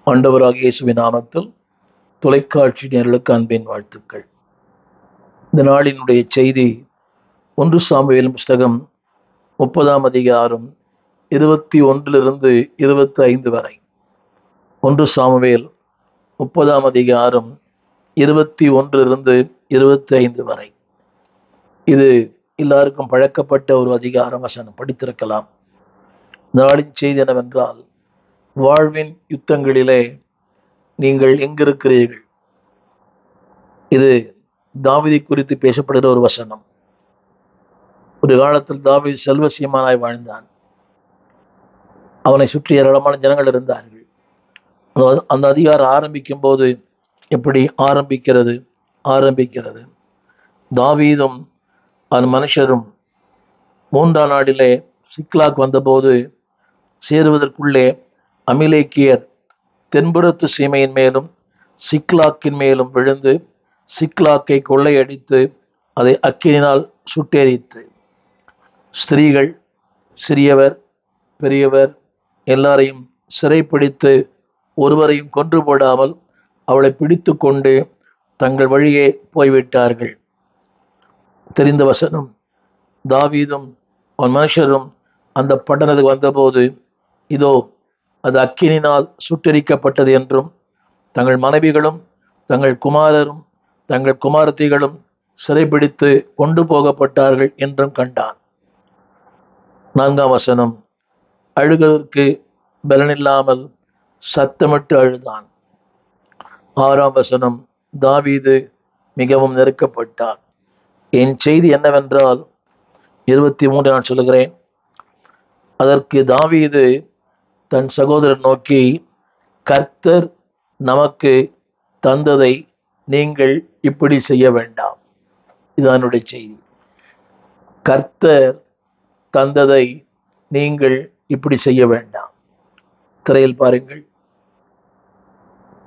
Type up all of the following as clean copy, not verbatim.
ஆண்டவராகிய இயேசுவின் நாமத்தில் தொலைக்காட்சி நேயர்களுக்கு அன்பின் வாழ்த்துக்கள். இந்த நாளினுடைய செய்தி 1 சாமுவேல் புஸ்தகம் 30ஆம் அதிகாரம் 21 25 வரை. 1 சாமுவேல் 30ஆம் அதிகாரம் 21 25 வரை. இது எல்லாருக்கும் பழக்கப்பட்ட ஒரு அதிகாரம், வசனம் படித்திருக்கலாம். நாளின் செய்தி என்னவென்றால், வாழ்வின் யுத்தங்களிலே நீங்கள் எங்கிருக்கிறீர்கள்? இது தாவீதை குறித்து பேசப்படுகிற ஒரு வசனம். ஒரு காலத்தில் தாவீது செல்வசீமானாய் வாழ்ந்தான். அவனை சுற்றி ஏராளமான ஜனங்கள் இருந்தார்கள். அந்த அதிகாரம் ஆரம்பிக்கும் போது எப்படி ஆரம்பிக்கிறது தாவீதும் அந்த மனுஷரும் 3ஆம் நாளிலே சிக்லாக் வந்தபோது சேருவதற்குள்ளே அமிலேக்கியர் தென்புறத்து சீமையின் மேலும் சிக்லாக்கின் மேலும் விழுந்து சிக்லாக்கை கொள்ளையடித்து அதை அக்கினியினால் சுட்டெரித்து, ஸ்திரீகள், சிறியவர், பெரியவர் எல்லாரையும் சிறைப்பிடித்து ஒருவரையும் கொன்று போடாமல் அவளை பிடித்து கொண்டு தங்கள் வழியே போய்விட்டார்கள். தெரிந்த வசனம். தாவீதும் அவன் மனுஷரும் அந்த பட்டணத்துக்கு வந்தபோது, இதோ அது அக்கினினால் சுட்டெரிக்கப்பட்டது என்றும் தங்கள் மனைவிகளும் தங்கள் குமாரரும் தங்கள் குமாரத்திகளும் சிறைப்பிடித்து கொண்டு போகப்பட்டார்கள் என்றும் கண்டான். 4ஆம் வசனம். அழுகிறதற்கு பலனில்லாமல் சத்தமிட்டு அழுதான். 6ஆம் வசனம். தாவீது மிகவும் நெருக்கப்பட்டான். என் செய்தி என்னவென்றால் 23 நான் சொல்லுகிறேன். அதற்கு தாவீது தன் சகோதரர் நோக்கி, கர்த்தர் நமக்கு தந்ததை நீங்கள் இப்படி செய்ய வேண்டாம். இதுதான் என்னுடைய செய்தி. கர்த்தர் தந்ததை நீங்கள் இப்படி செய்ய வேண்டாம். திரையில் பாருங்கள்.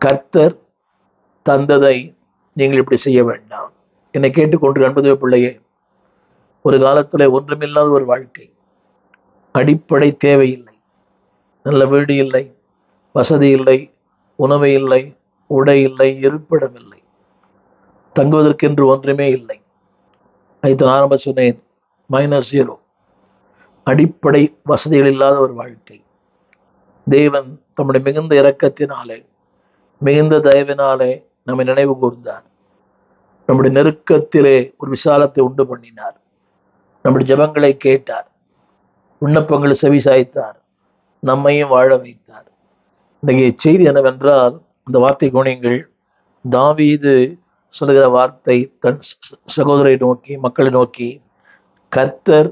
கர்த்தர் தந்ததை நீங்கள் இப்படி செய்ய வேண்டாம். என்னை கேட்டுக்கொண்டு அன்புதேவ பிள்ளையே, ஒரு காலத்தில் ஒன்றுமில்லாத ஒரு வாழ்க்கை, அடிப்படை தேவையில்லை, நல்ல வீடு இல்லை, வசதி இல்லை, உணவு இல்லை, உடை இல்லை, இருப்பிடம் இல்லை, தங்குவதற்கென்று ஒன்றுமே இல்லை. ஐந்து ஆரம்ப சொன்னேன், -0. அடிப்படை வசதிகள் இல்லாத ஒரு வாழ்க்கை. தேவன் தம்முடைய மிகுந்த இரக்கத்தினாலே, மிகுந்த தயவினாலே நம்மை நினைவு கூர்ந்தார். நம்முடைய நெருக்கத்திலே ஒரு விசாலத்தை உண்டு பண்ணினார். நம்முடைய ஜெபங்களை கேட்டார், விண்ணப்பங்களை செவிசாய்த்தார், நம்மையும் வாழ வைத்தார். இன்றைய செய்தி என்னவென்றால், அந்த வார்த்தை கவனியுங்கள். தாவீது சொல்லுகிற வார்த்தை தன் சகோதரை நோக்கி, மக்களை நோக்கி, கர்த்தர்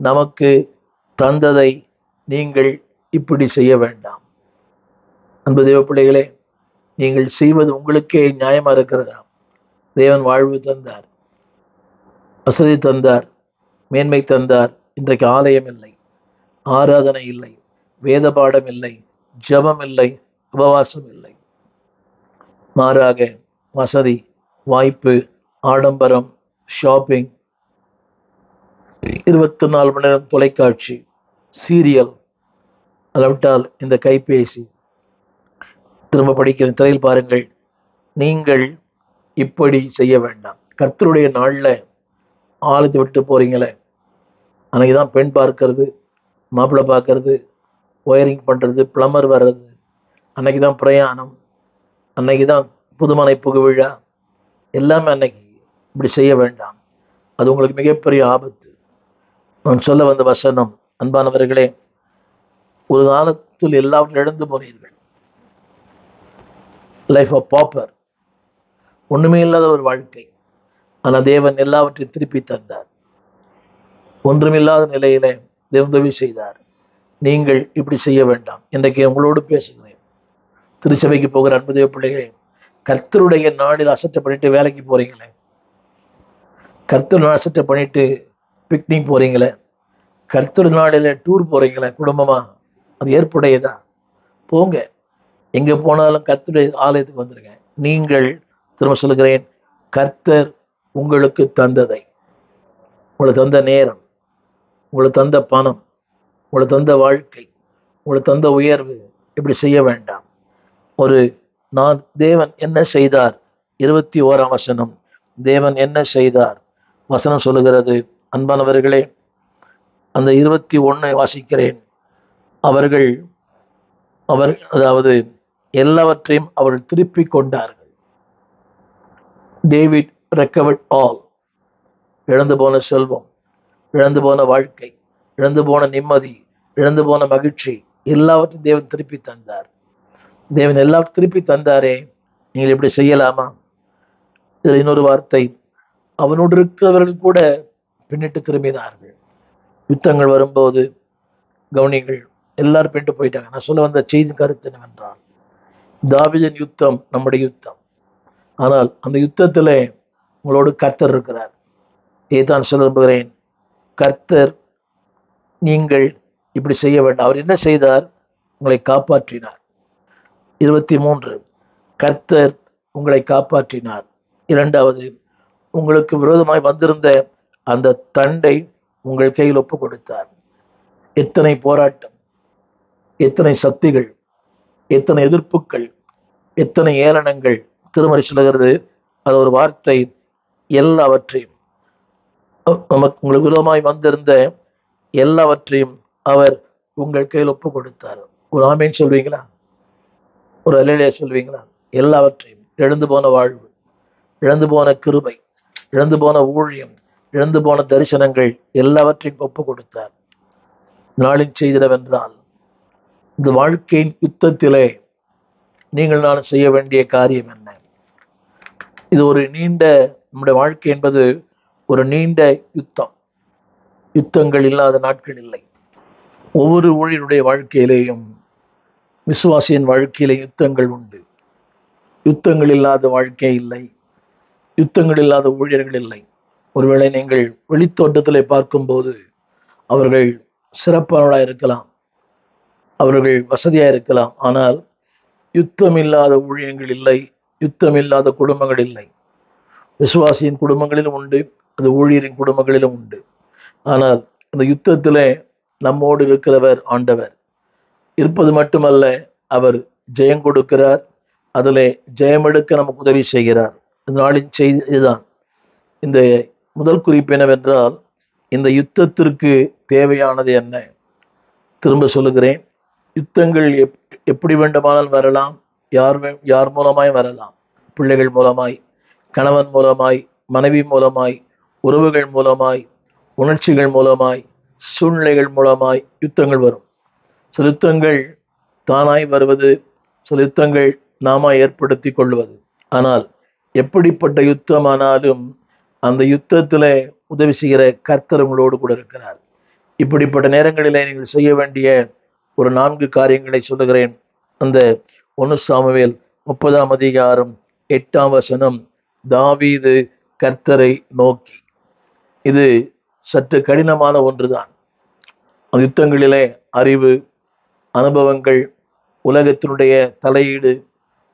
நமக்கு தந்ததை நீங்கள் இப்படி செய்ய வேண்டாம். அன்பு தேவ பிள்ளைகளே, நீங்கள் செய்வது உங்களுக்கே நியாயமா இருக்கிறதா? தேவன் வாழ்வு தந்தார், வசதி தந்தார், மேன்மை தந்தார். இன்றைக்கு ஆலயம் இல்லை, ஆராதனை இல்லை, வேத பாடம் இல்லை, ஜபம் இல்லை, உபவாசம் இல்லை. மாறாக வசதி, வாய்ப்பு, ஆடம்பரம், ஷாப்பிங், 24 மணி நேரம் தொலைக்காட்சி, சீரியல், அல்லாவிட்டால் இந்த கைபேசி. திரும்ப படிக்கிற திரையில் பாருங்கள். நீங்கள் இப்படி செய்ய வேண்டாம். கர்த்தருடைய நாளில் ஆலயத்தை விட்டு போறீங்களே, அன்னைக்குதான் பெண் பார்க்கறது, மாப்பிள்ளை பார்க்கறது, ஒயரிங் பண்ணுறது, பிளம்பர் வர்றது, அன்னைக்கு தான் பிரயாணம், அன்னைக்கு தான் புதுமனை புகுவிழா, எல்லாமே அன்னைக்கு. இப்படி செய்ய வேண்டாம். அது உங்களுக்கு மிகப்பெரிய ஆபத்து. நான் சொல்ல வந்த வசனம், அன்பானவர்களே, ஒரு காலத்தில் எல்லாவற்றையும் இழந்து போனீர்கள். லைஃப் ஆஃப் பாப்பர், ஒண்ணுமே இல்லாத ஒரு வாழ்க்கை. ஆனால் தேவன் எல்லாவற்றையும் திருப்பி தந்தார். ஒன்றுமில்லாத நிலையிலே தேவன் உதவி செய்தார். நீங்கள் இப்படி செய்ய வேண்டாம். இன்றைக்கு உங்களோடு பேசுகிறேன். திருச்சபைக்கு போகிற அன்பு தேவ பிள்ளைகளே, கர்த்தருடைய நாளில் அசட்டை பண்ணிட்டு வேலைக்கு போறீங்களே, கர்த்தர் அசட்டை பண்ணிட்டு பிக்னிக் போறீங்களே, கர்த்தர் நாளில் டூர் போறீங்களே குடும்பமா, அது ஏற்புடையதா? போங்க. எங்க போனாலும் கர்த்தருடைய ஆலயத்துக்கு வந்துருங்க. நீங்கள், திரும்ப சொல்லுகிறேன், கர்த்தர் உங்களுக்கு தந்ததை, உங்களுக்கு தந்த நேரம், உங்களுக்கு தந்த பணம், உங்களுக்கு தந்த வாழ்க்கை, உங்களுக்கு தந்த உயர்வு, இப்படி செய்ய வேண்டாம். ஒரு தேவன் என்ன செய்தார்? 21ஆம் வசனம். தேவன் என்ன செய்தார்? வசனம் சொல்லுகிறது, அன்பானவர்களே, அந்த 21 வாசிக்கிறேன். அதாவது எல்லாவற்றையும் அவர்கள் திருப்பி கொண்டார்கள். David recovered all. இழந்து போன செல்வம், இழந்து போன வாழ்க்கை, இழந்து போன நிம்மதி, இழந்து போன மகிழ்ச்சி எல்லாவற்றையும் தேவன் திருப்பி தந்தார். தேவன் எல்லாவற்றையும் திருப்பி தந்தாரே, நீங்கள் இப்படி செய்யலாமா? இதில் இன்னொரு வார்த்தை, அவனோடு இருக்கிறவர்கள் கூட பின்னிட்டு திரும்பினார்கள். யுத்தங்கள் வரும்போது கவனிகள், எல்லாரும் பின்னிட்டு போயிட்டாங்க. நான் சொல்ல வந்த செய்தி கருத்து என்னவென்றால், தாவீதின் யுத்தம் நம்முடைய யுத்தம். ஆனால் அந்த யுத்தத்திலே உங்களோடு கர்த்தர் இருக்கிறார். இதைத்தான் சொல்ல விரும்புகிறேன். கர்த்தர், நீங்கள் இப்படி செய்ய வேண்டாம். அவர் என்ன செய்தார்? உங்களை காப்பாற்றினார். 23, கர்த்தர் உங்களை காப்பாற்றினார். இரண்டாவது, உங்களுக்கு விரோதமாய் வந்திருந்த அந்த தண்டை உங்கள் கையில் ஒப்பு கொடுத்தார். எத்தனை போராட்டம், எத்தனை சக்திகள், எத்தனை எதிர்ப்புகள், எத்தனை ஏளனங்கள். திருமறை சொல்லுகிறது, அது ஒரு வார்த்தை, எல்லாவற்றையும் உங்களுக்கு விரோதமாய் வந்திருந்த எல்லாவற்றையும் அவர் உங்கள் கையில் ஒப்பு கொடுத்தார். ஒரு ஆமீன் சொல்வீங்களா? ஒரு அல்லேலூயா சொல்வீங்களா? எல்லாவற்றையும், இழந்து போன வாழ்வு, இழந்து போன கிருபை, இழந்து போன ஊழியம், இழந்து போன தரிசனங்கள் எல்லாவற்றையும் ஒப்பு கொடுத்தார். நாளின் செய்திடவென்றால், இந்த வாழ்க்கையின் யுத்தத்திலே நீங்கள் நான் செய்ய வேண்டிய காரியம் என்ன? இது ஒரு நீண்ட, நம்முடைய வாழ்க்கை என்பது ஒரு நீண்ட யுத்தம். யுத்தங்கள் இல்லாத நாட்கள் இல்லை. ஒவ்வொரு ஊழியருடைய வாழ்க்கையிலேயும், விசுவாசியின் வாழ்க்கையிலே யுத்தங்கள் உண்டு. யுத்தங்கள் இல்லாத வாழ்க்கை இல்லை, யுத்தங்கள் இல்லாத ஊழியர்கள் இல்லை. ஒருவேளை நீங்கள் வெளித்தோட்டத்திலே பார்க்கும்போது அவர்கள் சிறப்பானவர்களாக இருக்கலாம், அவர்கள் வசதியாக இருக்கலாம். ஆனால் யுத்தம் இல்லாத ஊழியங்கள் இல்லை, யுத்தம் இல்லாத குடும்பங்கள் இல்லை. விசுவாசியின் குடும்பங்களிலும் உண்டு, அது ஊழியரின் குடும்பங்களிலும் உண்டு. ஆனால் அந்த யுத்தத்திலே நம்மோடு இருக்கிறவர் ஆண்டவர். இருப்பது மட்டுமல்ல, அவர் ஜெயம் கொடுக்கிறார், அதிலே ஜெயமெடுக்க நமக்கு உதவி செய்கிறார். நாளின் செய்தி இதுதான். இந்த முதல் குறிப்பு என்னவென்றால், இந்த யுத்தத்திற்கு தேவையானது என்ன? திரும்ப சொல்லுகிறேன், யுத்தங்கள் எப்படி வேண்டுமானால் வரலாம். யார் மூலமாய் வரலாம். பிள்ளைகள் மூலமாய், கணவன் மூலமாய், மனைவி மூலமாய், உறவுகள் மூலமாய், உணர்ச்சிகள் மூலமாய், சூழ்நிலைகள் மூலமாய் யுத்தங்கள் வரும். சில யுத்தங்கள் தானாய் வருவது, சில யுத்தங்கள் நாம ஏற்படுத்தி கொள்வது. ஆனால் எப்படிப்பட்ட யுத்தமானாலும் அந்த யுத்தத்தில் உதவி செய்கிற கர்த்தர் உங்களோடு கூட இருக்கிறார். இப்படிப்பட்ட நேரங்களிலே நீங்கள் செய்ய வேண்டிய ஒரு 4 காரியங்களை சொல்லுகிறேன். அந்த 1 சாமுவேல் 30ஆம் அதிகாரம் 8ஆம் வசனம், தாவீது கர்த்தரை நோக்கி. இது சற்று கடினமான ஒன்றுதான். அந்த யுத்தங்களிலே அறிவு, அனுபவங்கள், உலகத்தினுடைய தலையீடு,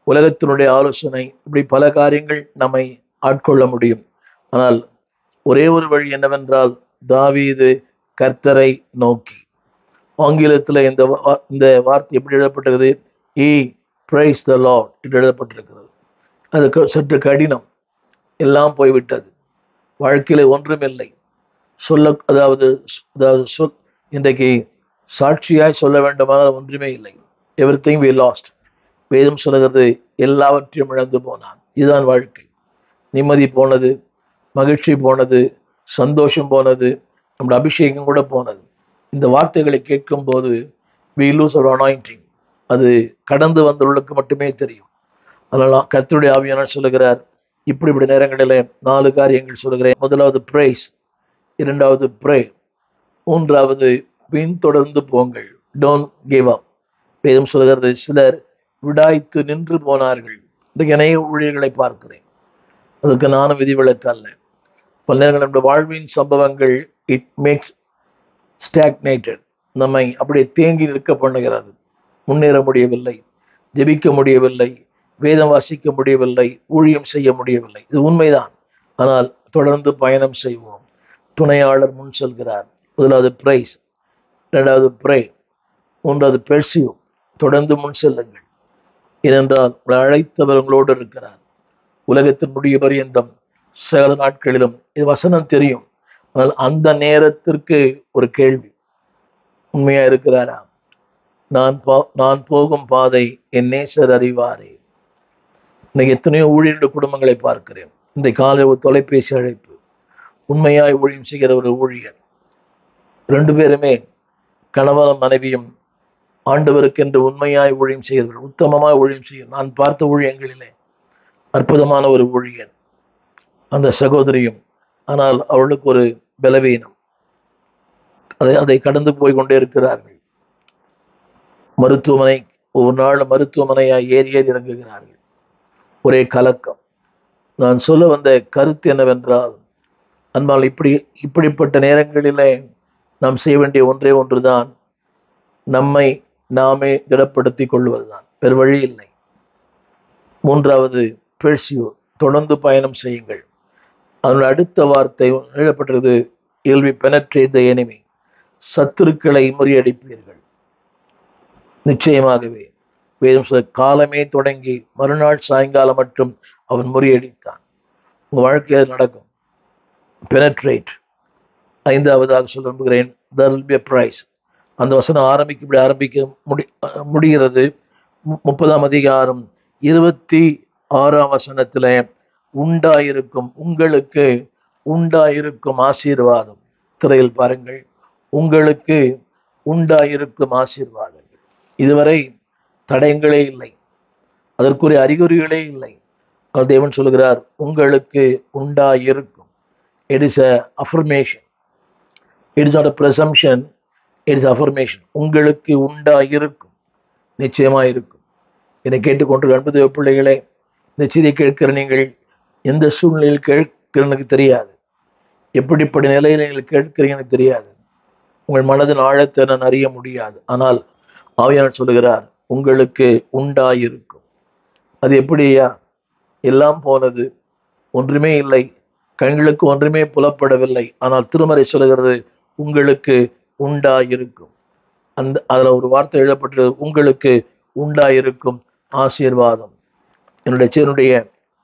உலகத்தினுடைய ஆலோசனை, இப்படி பல காரியங்கள் நம்மை ஆட்கொள்ள முடியும். ஆனால் ஒரே ஒரு வழி என்னவென்றால், தாவீது கர்த்தரை நோக்கி. ஆங்கிலத்தில் இந்த வார்த்தை எப்படி எழுதப்பட்டிருக்கிறது? He praised the Lord என்று எழுதப்பட்டிருக்கிறது. அது சற்று கடினம். எல்லாம் போய்விட்டது, வாழ்க்கையில ஒன்றுமில்லை. அதாவது இன்றைக்கு சாட்சியாய் சொல்ல வேண்டுமானால் ஒன்றுமே இல்லை. Everything we lost. வேதம் சொல்லுகிறது, எல்லாவற்றையும் இழந்து போனான். இதுதான் வாழ்க்கை. நிம்மதி போனது, மகிழ்ச்சி போனது, சந்தோஷம் போனது, நம்முடைய அபிஷேகம் கூட போனது. இந்த வார்த்தைகளை கேட்கும் போது we lose our anointing. அது கடந்து வந்தவர்களுக்கு மட்டுமே தெரியும். அதனால கர்த்தருடைய ஆவியானவர் சொல்லுகிறார், இப்படி நேரங்களில் 4 காரியங்கள் சொல்லுகிறேன். முதலாவது praise, இரண்டாவது pray, மூன்றாவது பின்தொடர்ந்து போங்கள், don't give up. வேதம் சொல்லுகிறது, சிலர் விடாய்த்து நின்று போனார்கள். இன்றைக்கு அநேக ஊழியர்களை பார்க்கிறேன். அதுக்கு நானும் விதிவிலக்கு அல்ல. பல நேரங்கள் நம்முடைய வாழ்வின் சம்பவங்கள் இட் மேக்ஸ் ஸ்டாக்னேட்டட், நம்மை அப்படியே தேங்கி நிற்க பண்ணுகிறது. முன்னேற முடியவில்லை, ஜெபிக்க முடியவில்லை, வேதம் வாசிக்க முடியவில்லை, ஊழியம் செய்ய முடியவில்லை. இது உண்மைதான். ஆனால் தொடர்ந்து பயணம் செய்வோம். துணையாளர் முன் செல்கிறார். முதலாவது பிரைஸ், இரண்டாவது ப்ரே, மூன்றாவது பெர்சியூ, தொடர்ந்து முன் செல்லுங்கள். ஏனென்றால் உங்களை அழைத்தவர் உங்களோடு இருக்கிறார். உலகத்தின் முடிய பரியந்தம் சகல நாட்களிலும் இது வசனம் தெரியும். ஆனால் அந்த நேரத்திற்கு ஒரு கேள்வி, உண்மையா இருக்கிறாரா? நான் போகும் பாதை என் நேசர் அறிவாரே. இன்னைக்கு எத்தனையோ ஊழியர்கள் குடும்பங்களை பார்க்கிறேன். இன்றைக்கு காலை ஒரு தொலைபேசி அழைப்பு, உண்மையாய் ஊழியம் செய்கிற ஒரு ஊழியர், 2 பேருமே கணவனும் மனைவியும் ஆண்டவருக்கு என்று உண்மையாய் ஊழியம் செய்கிறவர்கள், உத்தமமாய் ஊழியம் செய்யும். நான் பார்த்த ஊழியங்களிலே அற்புதமான ஒரு ஊழியர் அந்த சகோதரியும். ஆனால் அவளுக்கு ஒரு பலவீனம், அதை கடந்து போய் கொண்டே இருக்கிறார்கள். மருத்துவமனை, ஒரு நாள் மருத்துவமனையாய் ஏறி இறங்குகிறார்கள். ஒரே கலக்கம். நான் சொல்ல வந்த கருத்து என்னவென்றால், அன்பால் இப்படிப்பட்ட நேரங்களிலே நாம் செய்ய வேண்டிய ஒன்றே ஒன்றுதான், நம்மை நாமே திடப்படுத்திக் கொள்வதுதான். வேறு வழி இல்லை. 3வது, பெர்சியூ, தொடர்ந்து பயணம் செய்யுங்கள். அதனுடைய அடுத்த வார்த்தை எழுதப்பட்டது, will be penetrate the enemy, சத்துருக்களை முறியடிப்பீர்கள். நிச்சயமாகவே வேதம் சொல்ல, காலமே தொடங்கி மறுநாள் சாயங்காலம் மட்டும் அவன் முறியடித்தான். உங்க வாழ்க்கையில் நடக்கும். பெனட்ரேட். 5வதாக சொல்ல விரும்புகிறேன், there will be a price. அந்த வசனம் ஆரம்பிக்க முடிகிறது. 30ஆம் அதிகாரம் 26ஆம் வசனத்துல, உண்டாயிருக்கும் உங்களுக்கு உண்டாயிருக்கும் ஆசீர்வாதம். திரையில் பாருங்கள், உங்களுக்கு உண்டாயிருக்கும் ஆசீர்வாதங்கள். இதுவரை தடயங்களே இல்லை, அதற்குரிய அறிகுறிகளே இல்லை. தேவன் சொல்கிறார், உங்களுக்கு உண்டாயிருக்கும். It is a affirmation. It is not a presumption, it is affirmation. உங்களுக்கு உண்டாயிருக்கும், நிச்சயமா இருக்கும். என்னை கேட்டுக்கொண்டு அன்பு தேவ பிள்ளைகளே, இந்த செய்தியை கேட்கிற நீங்கள் எந்த சூழ்நிலையில் கேட்கிற எனக்கு தெரியாது, எப்படிப்பட்ட நிலையில் நீங்கள் கேட்கிறீங்க எனக்கு தெரியாது, உங்கள் மனதின் ஆழத்தை நான் அறிய முடியாது. ஆனால் ஆவியானவர் சொல்லுகிறார், உங்களுக்கு உண்டாயிருக்கும். அது எப்படியா? எல்லாம் போனது, ஒன்றுமே இல்லை, கண்களுக்கு ஒன்றுமே புலப்படவில்லை. ஆனால் திருமறை சொல்லுகிறது, உங்களுக்கு உண்டாயிருக்கும். அதுல ஒரு வார்த்தை எழுதப்பட்டது, உங்களுக்கு உண்டாயிருக்கும் ஆசீர்வாதம். என்னுடைய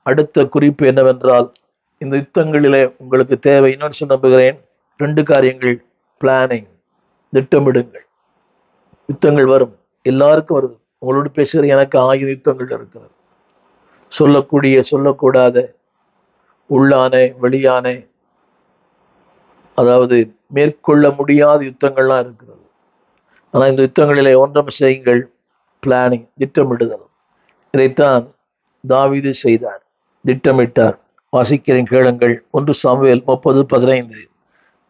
அடுத்த குறிப்பு என்னவென்றால், இந்த யுத்தங்களிலே உங்களுக்கு தேவை, இன்னொன்று நம்புகிறேன், 2 காரியங்கள். பிளானிங், திட்டமிடுங்கள். யுத்தங்கள் வரும், எல்லாருக்கும் வருது. உங்களோடு பேசுகிற எனக்கு 1000 யுத்தங்கள் இருக்கிறது. சொல்லக்கூடிய சொல்லக்கூடாத, உள்ளான வெளியான, அதாவது மேற்கொள்ள முடியாத யுத்தங்கள்லாம் இருக்கிறது. ஆனால் இந்த யுத்தங்களிலே ஒன்றம் செய்யுங்கள், பிளானிங், திட்டமிடுதல். இதைத்தான் தாவீது செய்தார், திட்டமிட்டார். வாசிக்கிறேன், கேளுங்கள். 1 சாமுவேல் 30:15.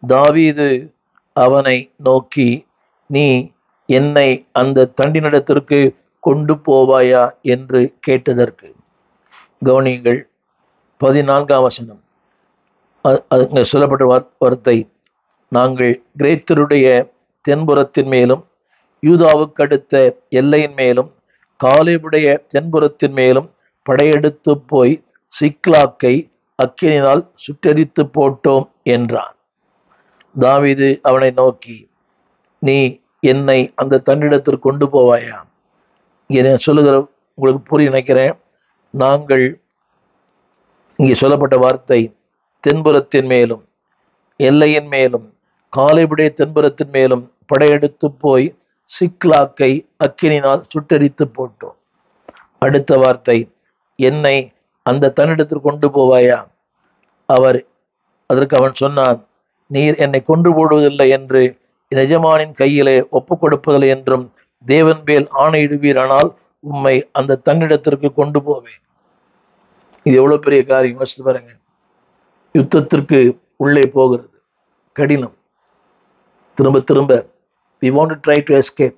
தாவீது அவனை நோக்கி, நீ என்னை அந்த தண்டினிடத்திற்கு கொண்டு போவாயா என்று கேட்டதற்கு, கவனியுங்கள், 14ஆம் வசனம். அங்கே சொல்லப்பட்ட வார்த்தை, நாங்கள் கிரேத்தருடைய தென்புறத்தின் மேலும் யூதாவுக்கு அடுத்த எல்லையின் மேலும் காலேபுடைய தென்புறத்தின் மேலும் படையெடுத்து போய் சிக்லாக்கை அக்கினியால் சுட்டெரித்து போட்டோம் என்றான். தாவீது அவனை நோக்கி, நீ என்னை அந்த தன்னிடத்திற்கு கொண்டு போவாயா? இங்கே சொல்லுகிற உங்களுக்கு புரிய நினைக்கிறேன். நாங்கள் இங்கே சொல்லப்பட்ட வார்த்தை, தென்புறத்தின் மேலும் எல்லையின் மேலும் காலேபுடைய தென்புறத்தின் மேலும் படையெடுத்து போய் சிக்லாக்கை அக்கினினால் சுட்டெரித்து போட்டோம். அடுத்த வார்த்தை, என்னை அந்த தன்னிடத்திற்கு கொண்டு போவாயா? அதற்கு அவன் சொன்னான், நீர் என்னை கொண்டு போடுவதில்லை என்று என் எஜமானின் கையிலே ஒப்புக் கொடுப்பதில்லை என்றும் தேவன் மேல் ஆணையிடுவீரானால் உம்மை அந்த தன்னிடத்திற்கு கொண்டு போவேன். இது எவ்வளவு பெரிய காரியம், யோசித்து பாருங்க. யுத்தத்திற்கு உள்ளே போகிறது கடினம். திரும்ப திரும்ப we want to try to escape.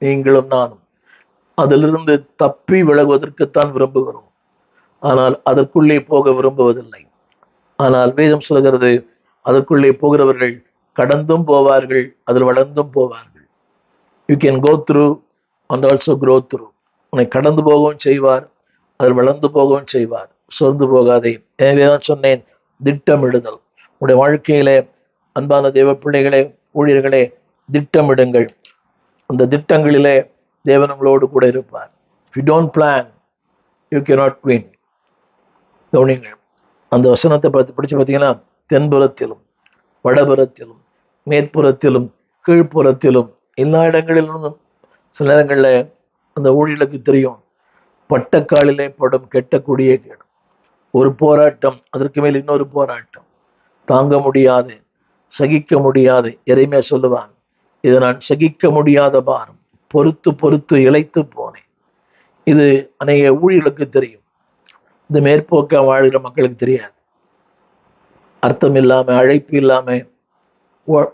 நீங்களும் நானும் அதிலிருந்து தப்பி விலகுவதற்குத்தான் விரும்புகிறோம், ஆனால் அதற்குள்ளே போக விரும்புவதில்லை. ஆனால் வேதம் சொல்கிறது, அதற்குள்ளே போகிறவர்கள் கடந்தும் போவார்கள், அதில் வளர்ந்தும் போவார்கள். You can go through and also grow through. உன்னை கடந்து போகவும் செய்வார், அதில் வளர்ந்து போகவும் செய்வார். சோர்ந்து போகாதே. எனவே தான் சொன்னேன், திட்டமிடுதல். உங்களுடைய வாழ்க்கையிலே அன்பான தேவ பிள்ளைகளே, ஊழியர்களே, திட்டமிடுங்கள். அந்த திட்டங்களிலே தேவன் உங்களோடு கூட இருப்பார். If you don't plan, you cannot win. கவனிங்கள், அந்த வசனத்தை படிச்சு பார்த்தீங்கன்னா, தென்புறத்திலும் வடபுறத்திலும் மேற்புறத்திலும் கீழ்ப்புறத்திலும் எல்லா இடங்களிலும் சில நேரங்களில் அந்த ஊழியர்களுக்கு தெரியும், பட்டக்காலிலே படும் கெட்டக்கூடிய கேடு. ஒரு போராட்டம், அதற்கு மேல் இன்னொரு போராட்டம், தாங்க முடியாது, சகிக்க முடியாது. எதையுமே சொல்லுவாங்க, இதை நான் சகிக்க முடியாத பாரம், பொறுத்து பொறுத்து இளைத்து போனேன். இது அநேக ஊழியர்களுக்கு தெரியும். இந்த மேற்போக்க வாழ்கிற மக்களுக்கு தெரியாது. அர்த்தம் இல்லாம, அழைப்பு இல்லாம,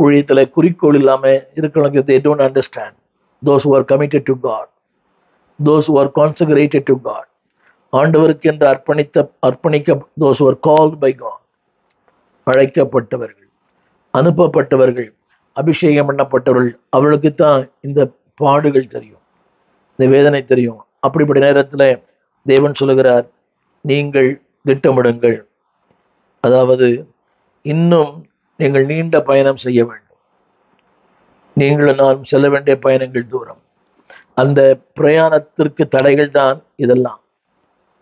ஊழியத்துல குறிக்கோள் இல்லாம இருக்கிறவங்களுக்கு they don't understand. Those who are committed to God, those who are consecrated to God, ஆண்டவருக்கு என்று அர்ப்பணிக்க those who are called by God, அழைக்கப்பட்டவர்கள், அனுப்பப்பட்டவர்கள், அபிஷேகம் பண்ணப்பட்டவர்கள், அவர்களுக்குத்தான் இந்த பாடுகள் தெரியும், இந்த வேதனை தெரியும். அப்படிப்பட்ட நேரத்துல தேவன் சொல்லுகிறார், நீங்கள் திட்டமிடுங்கள். அதாவது இன்னும் நீங்கள் நீண்ட பயணம் செய்ய வேண்டும். நீங்களும் நான் செல்ல வேண்டிய பயணங்கள் தூரம். அந்த பிரயாணத்திற்கு தடைகள் தான் இதெல்லாம்.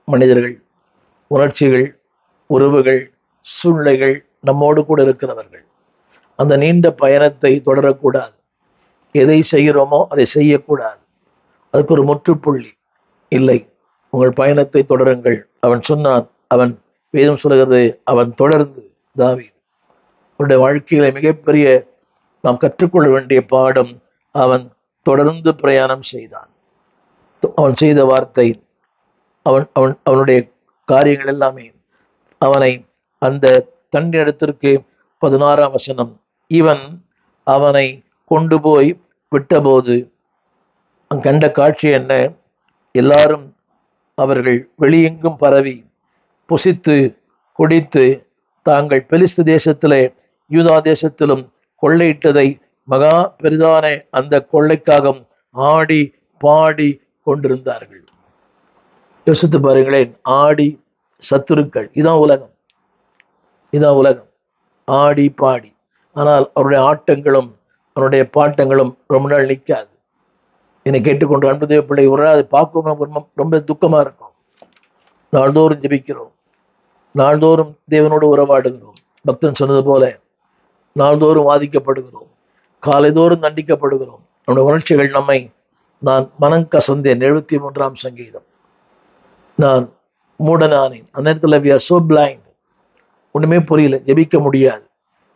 மனிதர்கள், உணர்ச்சிகள், உறவுகள், சூழ்நிலைகள், நம்மோடு கூட இருக்கிறவர்கள். அந்த நீண்ட பயணத்தை தொடரக்கூடாது. எதை செய்கிறோமோ அதை செய்யக்கூடாது. அதுக்கு ஒரு முற்றுப்புள்ளி இல்லை. உங்கள் பயணத்தை தொடருங்கள். அவன் சொன்னான், அவன் வேதம் சொல்லுகிறது, அவன் தொடர்ந்து. தாவீது அவனுடைய வாழ்க்கையில மிகப்பெரிய நாம் கற்றுக்கொள்ள வேண்டிய பாடம், அவன் தொடர்ந்து பிரயாணம் செய்தான். அவன் செய்த வார்த்தை, அவனுடைய காரியங்கள் எல்லாமே அவனை அந்த தன்னிடத்திற்கு 16ஆம் வசனம், இவன் அவனை கொண்டு போய் விட்டபோது கண்ட காட்சி என்ன? எல்லாரும் அவர்கள் வெளியெங்கும் பரவி புசித்து குடித்து தாங்கள் பெலிஸ்து தேசத்திலே யூதா தேசத்திலும் கொள்ளையிட்டதை மகா பெரிதான அந்த கொள்ளைக்காக ஆடி பாடி கொண்டிருந்தார்கள். யோசித்து பாருங்களேன், ஆடி சத்துருக்கள், இதான் உலகம், இதான் உலகம், ஆடி பாடி. ஆனால் அவருடைய ஆட்டங்களும் அவருடைய பாட்டங்களும் ரொம்ப நாள் நிற்காது. என்னை கேட்டுக்கொண்டு அன்பு தேவ பிள்ளை, ஒரு நாள் அதை பார்க்கும் ரொம்ப துக்கமா இருக்கும். நாள்தோறும் ஜெபிக்கிறோம், நாள்தோறும் தேவனோடு உறவாடுகிறோம். பக்தன் சொன்னது போல நாள்தோறும் வாதிக்கப்படுகிறோம், காலைதோறும் தண்டிக்கப்படுகிறோம். நம்முடைய உணர்ச்சிகள் நம்மை, நான் மனம் கசந்தேன், 73ஆம் சங்கீதம், நான் மூடனானேன். அந்த நேரத்தில் we are so blind, ஒண்ணுமே புரியல, ஜெபிக்க முடியாது,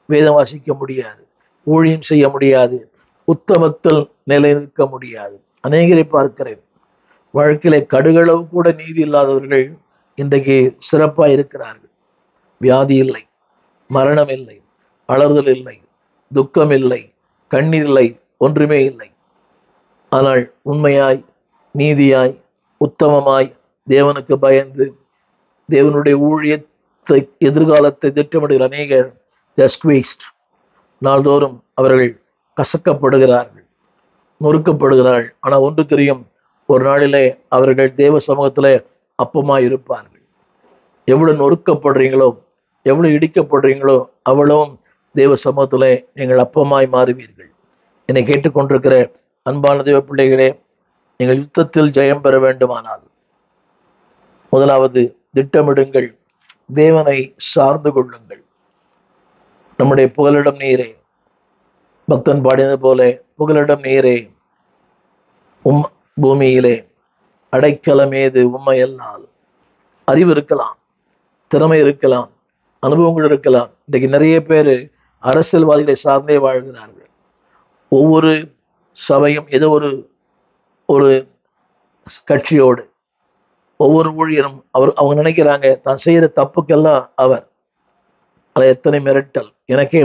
வேதம் வாசிக்க முடியாது, ஊழியம் செய்ய முடியாது, உத்தமத்தில் நிலைநிற்க முடியாது. அநேகரை பார்க்கிறேன், வாழ்க்கையில கடுகளவு கூட நீதி இல்லாதவர்கள் இன்றைக்கு சிறப்பாக இருக்கிறார்கள். வியாதி இல்லை, மரணம் இல்லை, அலறுதல் இல்லை, துக்கம் இல்லை, கண்ணீர் இல்லை, ஒன்றுமே இல்லை. ஆனால் உண்மையாய், நீதியாய், உத்தமமாய், தேவனுக்கு பயந்து தேவனுடைய ஊழியத்தை, எதிர்காலத்தை திட்டமிடுகிற அநேகர் நாள்தோறும் அவர்கள் கசக்கப்படுகிறார்கள், நொறுக்கப்படுகிறார்கள். ஆனால் ஒன்று தெரியும், ஒரு நாளிலே அவர்கள் தேவ சமூகத்தில் அப்பமாய் இருப்பார்கள். எவ்வளவு நொறுக்கப்படுறீங்களோ, எவ்வளவு இடிக்கப்படுறீங்களோ, அவ்வளவும் தேவ சமூகத்தில் நீங்கள் அப்பமாய் மாறுவீர்கள். என்னை கேட்டுக்கொண்டிருக்கிற அன்பான தேவ பிள்ளைகளே, நீங்கள் யுத்தத்தில் ஜெயம் பெற வேண்டுமானால் முதலாவது திட்டமிடுங்கள், தேவனை சார்ந்து கொள்ளுங்கள். நம்முடைய புகலிடம் நீரே, பக்தன் பாடினது போல, புகலிடம் நீரே, பூமியிலே அடைக்கலம் ஏது உம்மையல்லால். அறிவு இருக்கலாம், திறமை இருக்கலாம், அனுபவங்கள் இருக்கலாம். இன்றைக்கு நிறைய பேர் அரசியல்வாதிகளை சார்ந்தே வாழ்கிறார்கள். ஒவ்வொரு சபையும் ஏதோ ஒரு கட்சியோடு, ஒவ்வொரு ஊழியரும் அவங்க நினைக்கிறாங்க தான் செய்யற தப்புக்கெல்லாம் அவர். அது எத்தனை மிரட்டல் எனக்கே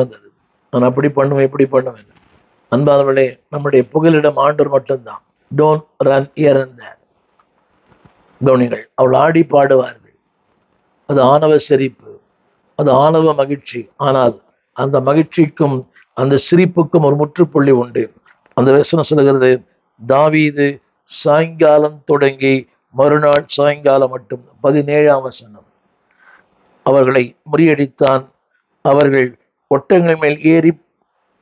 வந்தது, நான் அப்படி பண்ணுவேன், இப்படி பண்ணுவேன். அன்பானவர்களே, நம்முடைய புகலிடம் ஆண்டவர் மட்டும்தான். டோன்ட் ரன் ஹியர் அண்ட் தேர். கவனிங்கள், அவள் ஆடி பாடுவார்கள், அது ஆணவ சிரிப்பு, அது ஆணவ மகிழ்ச்சி. ஆனால் அந்த மகிழ்ச்சிக்கும் அந்த சிரிப்புக்கும் ஒரு முற்றுப்புள்ளி உண்டு. அந்த வசனம் சொல்லுகிறது, தாவீது சாயங்காலம் தொடங்கி மறுநாள் சாயங்காலம் மட்டும், 17ஆம் வசனம், அவர்களை முறியடித்தான். அவர்கள் ஒட்டங்கள் மேல் ஏறி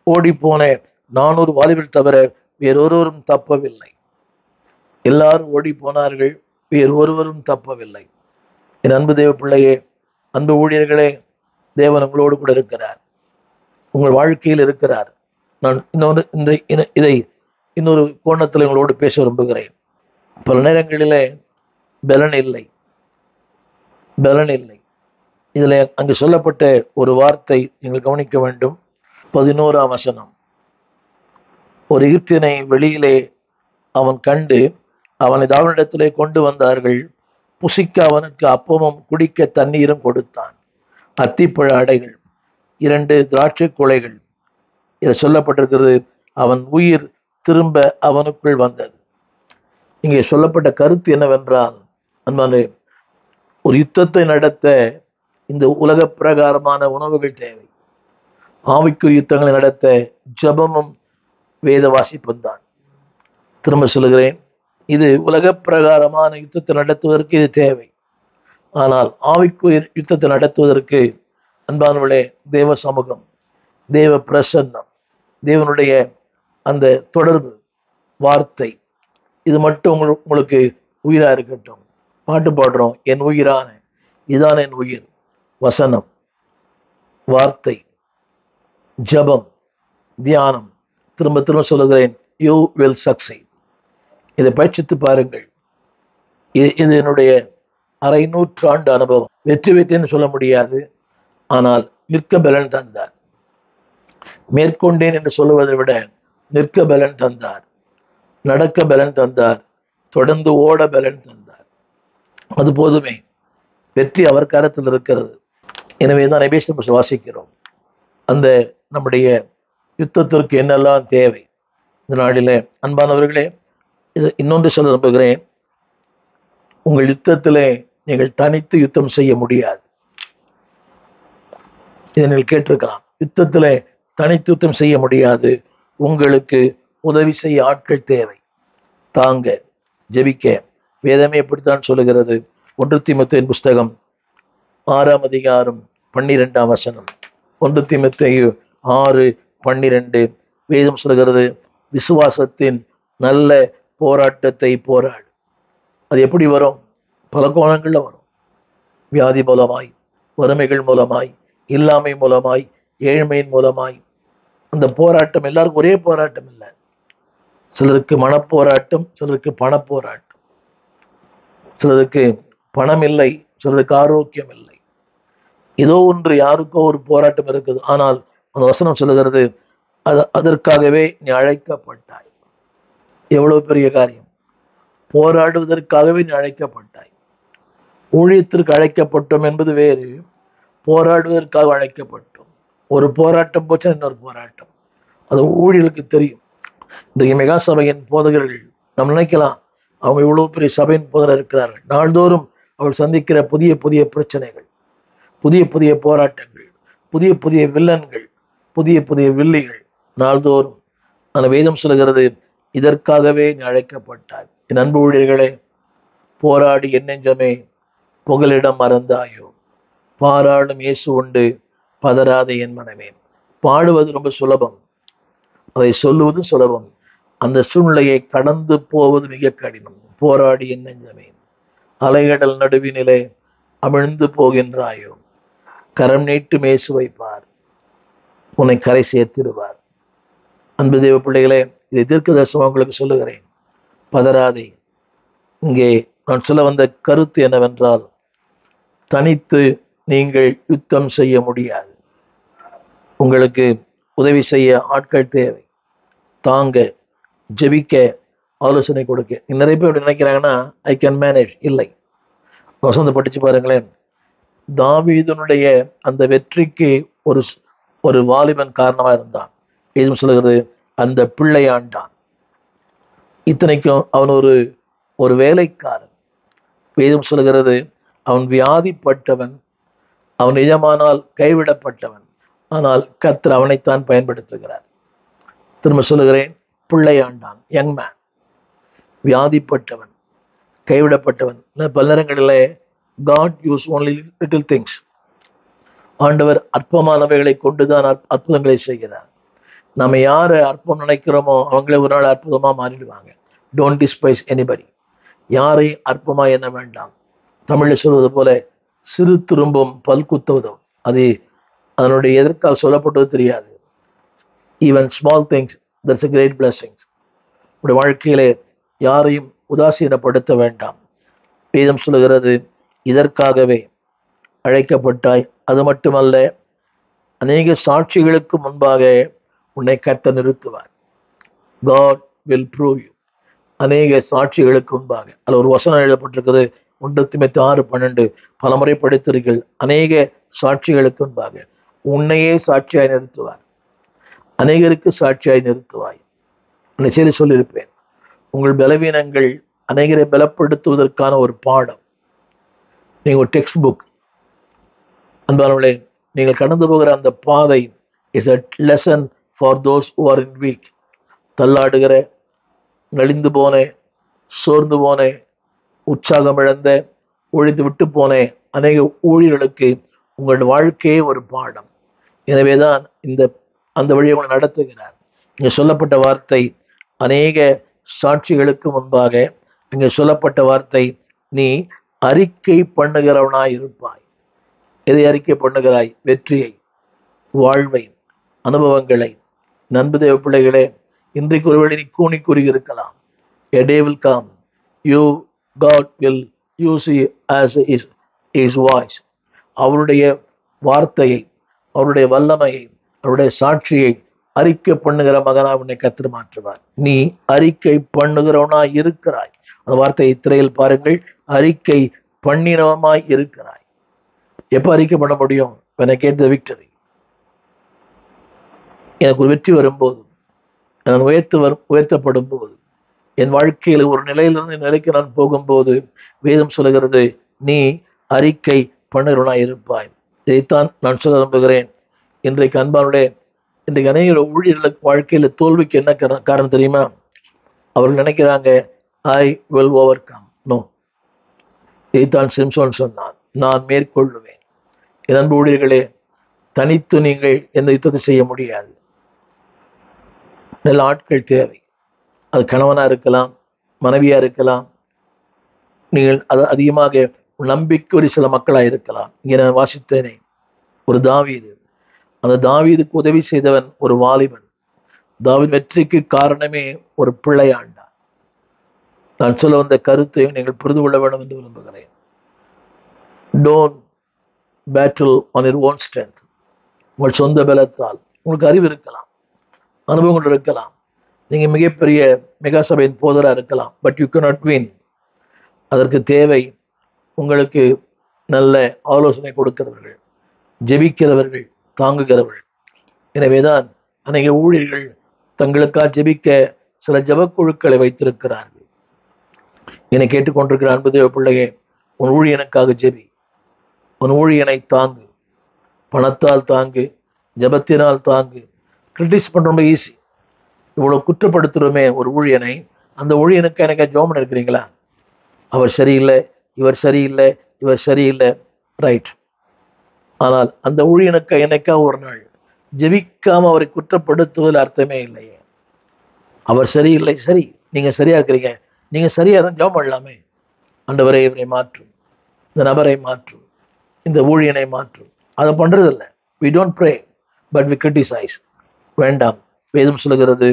ஓடி போன 400 வாலிபர் தவிர வேறொருவரும் தப்பவில்லை. எல்லாரும் ஓடி போனார்கள், வேறு ஒருவரும் தப்பவில்லை. என் அன்பு தேவ பிள்ளையே, அன்பு ஊழியர்களே, தேவன் உங்களோடு கூட இருக்கிறார், உங்கள் வாழ்க்கையில் இருக்கிறார். நான் இதை இன்னொரு கோணத்தில் உங்களோடு பேச விரும்புகிறேன். பல நேரங்களிலே பலன் இல்லை. இதில் அங்கு சொல்லப்பட்ட ஒரு வார்த்தை நீங்கள் கவனிக்க வேண்டும். 11ஆம் வசனம். ஒரு எகிப்தியனை வெளியிலே அவன் கண்டு அவனை அவனிடத்திலே கொண்டு வந்தார்கள். புசிக்க அவனுக்கு அப்பமும் குடிக்க தண்ணீரும் கொடுத்தான். அத்திப்பழ அடைகள், 2 திராட்சை குலைகள். இது சொல்லப்பட்டிருக்கிறது. அவன் உயிர் திரும்ப அவனுக்குள் வந்தது. இங்கே சொல்லப்பட்ட கருத்து என்னவென்றால், அன்பானே, ஒரு யுத்தத்தை நடத்த இந்த உலக பிரகாரமான உணவுகள் தேவை. ஆவிக்குரிய யுத்தங்களை நடத்த ஜபமும் வேத வாசிப்பும் தான். திரும்ப சொல்லுகிறேன், இது உலக பிரகாரமான யுத்தத்தை நடத்துவதற்கு இது தேவை. ஆனால் ஆவிக்குரிய யுத்தத்தை நடத்துவதற்கு அன்பானவர்களே, தேவ சமூகம், தேவ பிரசன்னம், தேவனுடைய அந்த தொடர்பு, வார்த்தை, இது மட்டும் உங்களுக்கு உயிரா இருக்கட்டும். பாட்டு பாடுறோம், என் உயிரான, இதான் என் உயிர். வசனம், வார்த்தை, ஜபம், தியானம். திரும்ப திரும்ப சொல்லுகிறேன், யூ வில் சக்சீட். இதை பயிற்சித்து பாருங்கள். இது என்னுடைய 1/2 நூற்றாண்டு அனுபவம். வெற்றின்னு சொல்ல முடியாது, ஆனால் நிற்க பலன் தந்தார். மேற்கொண்டேன் என்று சொல்லுவதை விட நிற்க பலன் தந்தார், நடக்க பலன் தந்தார், தொடர்ந்து ஓட பலன் தந்தார். அது போதுமே. வெற்றி அவர் கரத்தில் இருக்கிறது. எனவே தான் எபேசியர் வாசிக்கிறோம். அந்த நம்முடைய யுத்தத்திற்கு என்னெல்லாம் தேவை இந்த நாளிலே. அன்பானவர்களே, இது இன்னொன்று சொல்ல விரும்புகிறேன். உங்கள் யுத்தத்திலே நீங்கள் தனித்து யுத்தம் செய்ய முடியாது. இதை நீங்கள் கேட்டிருக்கலாம். யுத்தத்திலே தனித்து யுத்தம் செய்ய முடியாது. உங்களுக்கு உதவி செய்ய ஆட்கள் தேவை. தாங்க, ஜெபிக்க. வேதமே எப்படித்தான் சொல்லுகிறது. 1 தீமோத்தேயுவின் புஸ்தகம் 6ஆம் அதிகாரம் 12ஆம் வசனம். 1 தீமோத்தேயு 6:12 வேதம் சொல்கிறது, விசுவாசத்தின் நல்ல போராட்டத்தை போராடு. அது எப்படி வரும்? பல கோணங்கள்ல வரும். வியாதி மூலமாய், வறுமைகள் மூலமாய், இல்லாமை மூலமாய், ஏழ்மையின் மூலமாய். அந்த போராட்டம் எல்லாருக்கும் ஒரே போராட்டம் இல்லை. சிலருக்கு மனப்போராட்டம், சிலருக்கு பணப்போராட்டம், சிலருக்கு பணம் இல்லை, சிலருக்கு ஆரோக்கியம் இல்லை. ஏதோ ஒன்று, யாருக்கோ ஒரு போராட்டம் இருக்குது. ஆனால் அந்த வசனம் சொல்லுகிறது, அதற்காகவே நீ அழைக்கப்பட்டாய். எவ்வளவு பெரிய காரியம்! போராடுவதற்காகவே நீ அழைக்கப்பட்டாய். ஊழியத்திற்கு அழைக்கப்பட்டோம் என்பது வேறு, போராடுவதற்காக அழைக்கப்பட்டோம். ஒரு போராட்டம் போச்சு, இன்னொரு போராட்டம். அது ஊழியர்களுக்கு தெரியும். இன்றைக்கு மெகா சபையின் போதகர்கள் நம்ம நினைக்கலாம், அவங்க இவ்வளவு பெரிய சபையின் போதகர் இருக்கிறார்கள். நாள்தோறும் அவள் சந்திக்கிற புதிய புதிய பிரச்சனைகள், புதிய புதிய போராட்டங்கள், புதிய புதிய வில்லன்கள், புதிய புதிய வில்லிகள் நாள்தோறும். அந்த வேதம் சொல்லுகிறது, இதற்காகவே நீ அழைக்கப்பட்டாய். என் அன்பு ஊழியர்களே, போராடி என் நெஞ்சமே புகலிடம் மறந்தாயோ, பாராளும் இயேசு உண்டு பதறாத என் மனமே. பாடுவது ரொம்ப சுலபம், அதை சொல்லுவது சுலபம். அந்த சூழ்நிலையை கடந்து போவது மிக கடினம். போராடி என் நெஞ்சமே, அலைகடல் நடுவினிலே அமிழ்ந்து போகின்றாயோ, கரம் நீட்டும் இயேசுவை பார், உன்னை கரை சேர்த்திடுவார். அன்பு தேவ பிள்ளைகளே, இதை தீர்க்க தரிசனம் உங்களுக்கு சொல்லுகிறேன். பதறாதே. இங்கே நான் சொல்ல வந்த கருத்து என்னவென்றால், தனித்து நீங்கள் யுத்தம் செய்ய முடியாது. உங்களுக்கு உதவி செய்ய ஆட்கள் தேவை. தாங்க, ஜெபிக்க, ஆலோசனை கொடுக்க. நிறைய பேர் நினைக்கிறாங்கன்னா, ஐ கேன் மேனேஜ். இல்லை. வசந்த படிச்சு பாருங்களேன். தாவீதுனுடைய அந்த வெற்றிக்கு ஒரு வாலிபன் காரணமா இருந்தான். இதுவும் சொல்லுகிறது, அந்த பிள்ளை ஆண்டான். இத்தனைக்கும் அவன் ஒரு வேலைக்காரன். வேதம் சொல்லுகிறது, அவன் வியாதிப்பட்டவன், அவன் நிஜமானால் கைவிடப்பட்டவன். ஆனால் கர்த்தர் அவனைத்தான் பயன்படுத்துகிறார். திரும்ப சொல்லுகிறேன், பிள்ளையாண்டான், யங் மேன், வியாதிப்பட்டவன், கைவிடப்பட்டவன். பல நேரங்களிலே God use only little things. ஆண்டவர் அற்பமானவைகளை கொண்டுதான் அற்புதங்களை செய்கிறார். நம்ம யாரை அற்பம் நினைக்கிறோமோ அவங்களே ஒரு நாள் அற்புதமா மாறிடுவாங்க. Don't despise anybody. யாரையும் அற்பமாய் எண்ண வேண்டாம். தமிழில் சொல்வது போல சிறு திரும்பும் பல்குத்துவதும். அது அதனுடைய எதற்காக சொல்லப்பட்டது தெரியாது. Even small things that's a great blessings. உடைய வாழ்க்கையிலே யாரையும் உதாசீனப்படுத்த வேண்டாம். வேதம் சொல்லுகிறது, இதற்காகவே அழைக்கப்பட்டாய். அது மட்டுமல்ல, அநேக சாட்சிகளுக்கு முன்பாக உன்னை கர்த்தர் நிறுத்துவார். God will prove you. அநேக சாட்சிகளுக்கு முன்பாக. அதில் ஒரு வசனம் எழுதப்பட்டிருக்கிறது, 1 தீமோத்தேயு 6:12. பலமுறை படித்திருக்கிறீர்கள். அநேக சாட்சிகளுக்கு முன்பாக உன்னையே சாட்சியாய் நிறுத்துவார். அநேகருக்கு சாட்சியாய் நிறுத்துவாய். நிச்சயம் சொல்லியிருப்பேன், உங்கள் பலவீனங்கள் அநேகரை பலப்படுத்துவதற்கான ஒரு பாடம். நீங்கள் ஒரு டெக்ஸ்ட் புக். அன்பானவர்களே, நீங்கள் கடந்து போகிற அந்த பாதை is a lesson for those who are in weak. தள்ளாடுகிற, நலிந்து போன, சோர்ந்து போன, உற்சாகம் இழந்த, ஒழித்து விட்டு போன அநேக ஊழியர்களுக்கு உங்கள் வாழ்க்கையே ஒரு பாடம். எனவேதான் அந்த வழியை உங்களை நடத்துகிறார். இங்கே சொல்லப்பட்ட வார்த்தை அநேக சாட்சிகளுக்கு முன்பாக. இங்கே சொல்லப்பட்ட வார்த்தை, நீ அறிக்கை பண்ணுகிறவனாய் இருப்பாய். எதை அறிக்கை பண்ணுகிறாய்? வெற்றியை, வாழ்வை, அனுபவங்களை. நண்பு தேவ பிள்ளைகளே, இன்றைக்கு ஒருவேளை நீ கூனி கூறியிருக்கலாம். A day will come, God will use you as his voice. அவருடைய வார்த்தையை, அவருடைய வல்லமையை, அவருடைய சாட்சியை அறிக்கை பண்ணுகிற மகனாக உன்னை கர்த்தர் மாற்றுவார். நீ அறிக்கை பண்ணுகிறவனாய் இருக்கிறாய். அந்த வார்த்தையை திரையில் பாருங்கள். அறிக்கை பண்ணினவமாய் இருக்கிறாய். எப்போ அறிக்கை பண்ண முடியும்? when I get the victory. எனக்கு ஒரு வெற்றி வரும்போது, நான் உயர்த்தப்படும் போது, என் வாழ்க்கையில் ஒரு நிலையிலிருந்து நிலைக்கு நான் போகும்போது, வேதம் சொல்லுகிறது, நீ அறிக்கை பண்ணுகிறவனாய் இருப்பாய். இதைத்தான் நான் சொல்ல விரும்புகிறேன். இன்றைக்கு அன்பானுடைய இன்றைக்கு அநேக ஊழியர்களுக்கு வாழ்க்கையில் தோல்விக்கு என்ன காரணம் தெரியுமா? அவர்கள் நினைக்கிறாங்க, I will overcome. No, இதைத்தான் சிம்சோன் சொன்னான், நான் மேற்கொள்ளுவேன். என் அன்பு ஊழியர்களே, தனித்து நீங்கள் எந்த யுத்தத்தை செய்ய முடியாது. நல்ல ஆட்கள் தேவை. அது கணவனா இருக்கலாம், மனைவியா இருக்கலாம். நீங்கள் அது அதிகமாக நம்பிக்கை சில மக்களாக இருக்கலாம். இங்கே நான் வாசித்தேனே, ஒரு தாவீது. அந்த தாவீதுக்கு உதவி செய்தவன் ஒரு வாலிபன். தாவீது வெற்றிக்கு காரணமே ஒரு பிள்ளையாண்டான். நான் சொல்ல வந்த கருத்தை நீங்கள் புரிந்து கொள்ள வேண்டும் என்று விரும்புகிறேன். Don't battle on your own strength. உங்கள் சொந்த பலத்தால். உங்களுக்கு அறிவு இருக்கலாம், அனுபவங்கள் இருக்கலாம், நீங்கள் மிகப்பெரிய மெகா சபையின் போதராக இருக்கலாம். But you cannot win. அதற்கு தேவை உங்களுக்கு நல்ல ஆலோசனை கொடுக்கிறவர்கள், ஜெபிக்கிறவர்கள், தாங்குகிறவர்கள். எனவேதான் அநேக ஊழியர்கள் தங்களுக்காக ஜெபிக்க சில ஜெபக்குழுக்களை வைத்திருக்கிறார்கள். என்னை கேட்டுக்கொண்டிருக்கிற அன்பு தேவ பிள்ளையே, உன் ஊழியனுக்காக ஜெபி. உன் ஊழியனை தாங்கு. பணத்தால் தாங்கு, ஜெபத்தினால் தாங்கு. கிரிட்டிஸ் பண்ண ரொம்ப ஈஸி. இவ்வளவு குற்றப்படுத்துகிறோமே ஒரு ஊழியனை, அந்த ஊழியனுக்கு எனக்கு ஜோமன் இருக்கிறீங்களா? அவர் சரியில்லை, இவர் சரியில்லை, இவர் சரியில்லை, ரைட். ஆனால் அந்த ஊழியனுக்கு என்னைக்கா ஒரு நாள் ஜெபிக்காம அவரை குற்றப்படுத்துவதில் அர்த்தமே இல்லையே. அவர் சரியில்லை, சரி, நீங்க சரியா இருக்கிறீங்க, நீங்க சரியா தான் ஜெபம் பண்ணலாமே. ஆண்டவரே, இவரை மாற்றும், இந்த நபரை மாற்றும், இந்த ஊழியனை மாற்றும். அதை பண்றது இல்லை. we don't pray but we criticize. வேண்டாம். வேதம் சொல்லுகிறது,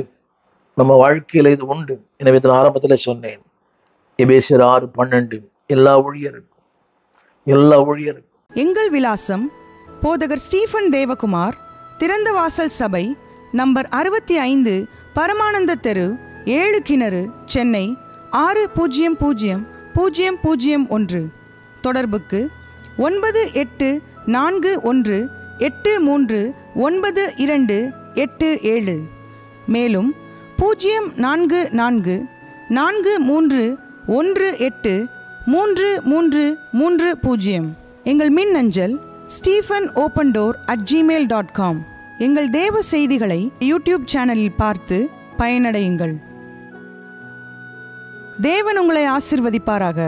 நம்ம வாழ்க்கையில இது உண்டு. எனவே நான் ஆரம்பத்தில் சொன்னேன், எபேசியர் 6:12. எல்லா ஊழியருக்கும். எங்கள் விலாசம் போதகர் ஸ்டீஃபன் தேவகுமார், திறந்த வாசல் சபை, நம்பர் 65, பரமானந்த தெரு, 7 கிணறு, சென்னை 600001. தொடர்புக்கு 9841839287. மேலும் 044-418-3330. எங்கள் மின்னஞ்சல் stephenopendor@gmail.com. எங்கள் தேவ செய்திகளை யூடியூப் சேனலில் பார்த்து பயனடையுங்கள். தேவன் உங்களை ஆசீர்வதிப்பாராக.